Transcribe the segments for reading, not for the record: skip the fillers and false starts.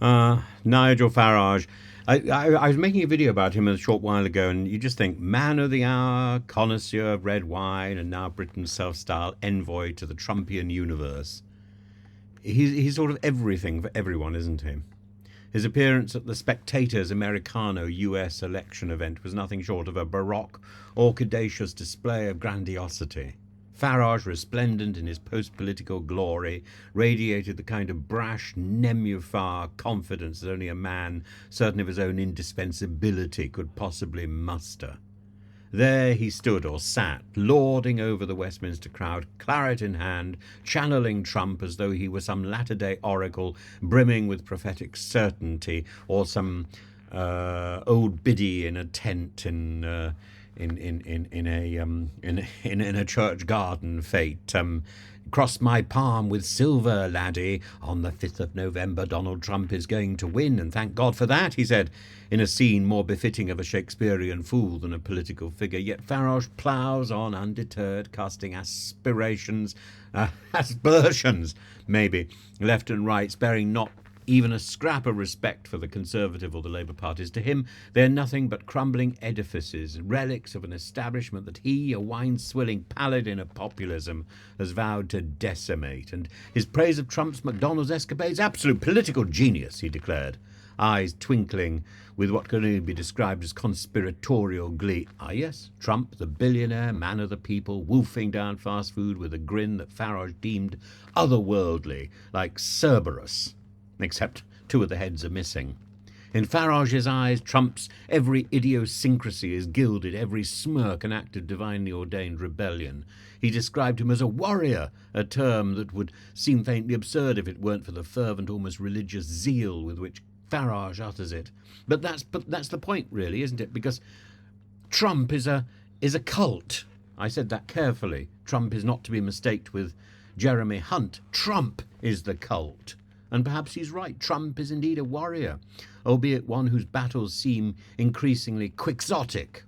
Nigel Farage. I was making a video about him a short while ago, and you just think, man of the hour, connoisseur of red wine, and now Britain's self-styled envoy to the Trumpian universe. He's sort of everything for everyone, isn't he? His appearance at the Spectator's Americano US election event was nothing short of a baroque, orchidaceous display of grandiosity. Farage, resplendent in his post-political glory, radiated the kind of brash, nenuphar confidence that only a man certain of his own indispensability could possibly muster. There he stood or sat, lording over the Westminster crowd, claret in hand, channeling Trump as though he were some latter-day oracle brimming with prophetic certainty, or some old biddy in a tent in a church garden fete. Cross my palm with silver, laddie. On the 5th of November, Donald Trump is going to win, and thank God for that, he said, in a scene more befitting of a Shakespearean fool than a political figure. Yet Farage ploughs on undeterred, casting aspersions, maybe, left and right, sparing not even a scrap of respect for the Conservative or the Labour parties. To him, they're nothing but crumbling edifices, relics of an establishment that he, a wine-swilling paladin of populism, has vowed to decimate. And his praise of Trump's McDonald's escapades, absolute political genius, he declared, eyes twinkling with what can only be described as conspiratorial glee. Ah, yes, Trump, the billionaire, man of the people, wolfing down fast food with a grin that Farage deemed otherworldly, like Cerberus, except two of the heads are missing. In Farage's eyes, Trump's every idiosyncrasy is gilded, every smirk an act of divinely ordained rebellion. He described him as a warrior, a term that would seem faintly absurd if it weren't for the fervent, almost religious zeal with which Farage utters it. But that's the point, really, isn't it? Because Trump is a cult. I said that carefully. Trump is not to be mistaked with Jeremy Hunt. Trump is the cult. And perhaps he's right. Trump is indeed a warrior, albeit one whose battles seem increasingly quixotic.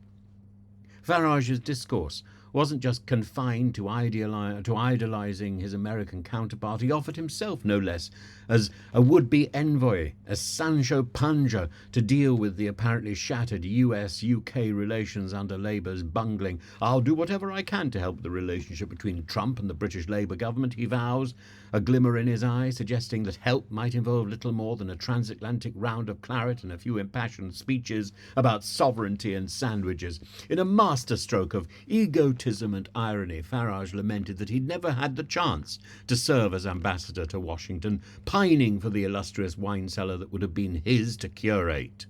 Farage's discourse wasn't just confined to idolizing his American counterpart. He offered himself, no less, as a would-be envoy, as Sancho Panza, to deal with the apparently shattered US-UK relations under Labour's bungling. I'll do whatever I can to help the relationship between Trump and the British Labour government, he vows, a glimmer in his eye, suggesting that help might involve little more than a transatlantic round of claret and a few impassioned speeches about sovereignty and sandwiches. In a masterstroke of egotism and irony, Farage lamented that he'd never had the chance to serve as ambassador to Washington, pining for the illustrious wine cellar that would have been his to curate.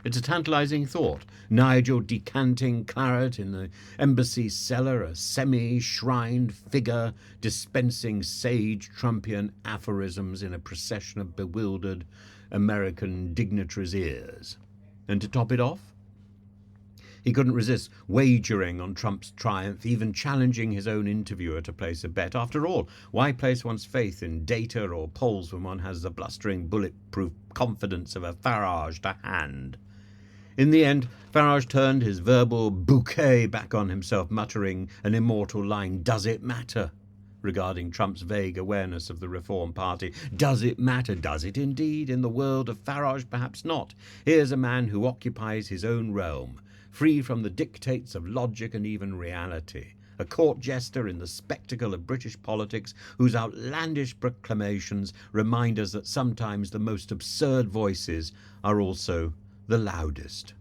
It's a tantalizing thought. Nigel decanting claret in the embassy cellar, a semi-shrined figure dispensing sage Trumpian aphorisms in a procession of bewildered American dignitaries' ears. And to top it off, he couldn't resist wagering on Trump's triumph, even challenging his own interviewer to place a bet. After all, why place one's faith in data or polls when one has the blustering, bulletproof confidence of a Farage to hand? In the end, Farage turned his verbal bouquet back on himself, muttering an immortal line, "Does it matter?" regarding Trump's vague awareness of the Reform Party. Does it matter? Does it indeed? In the world of Farage, perhaps not. Here's a man who occupies his own realm, free from the dictates of logic and even reality. A court jester in the spectacle of British politics whose outlandish proclamations remind us that sometimes the most absurd voices are also the loudest.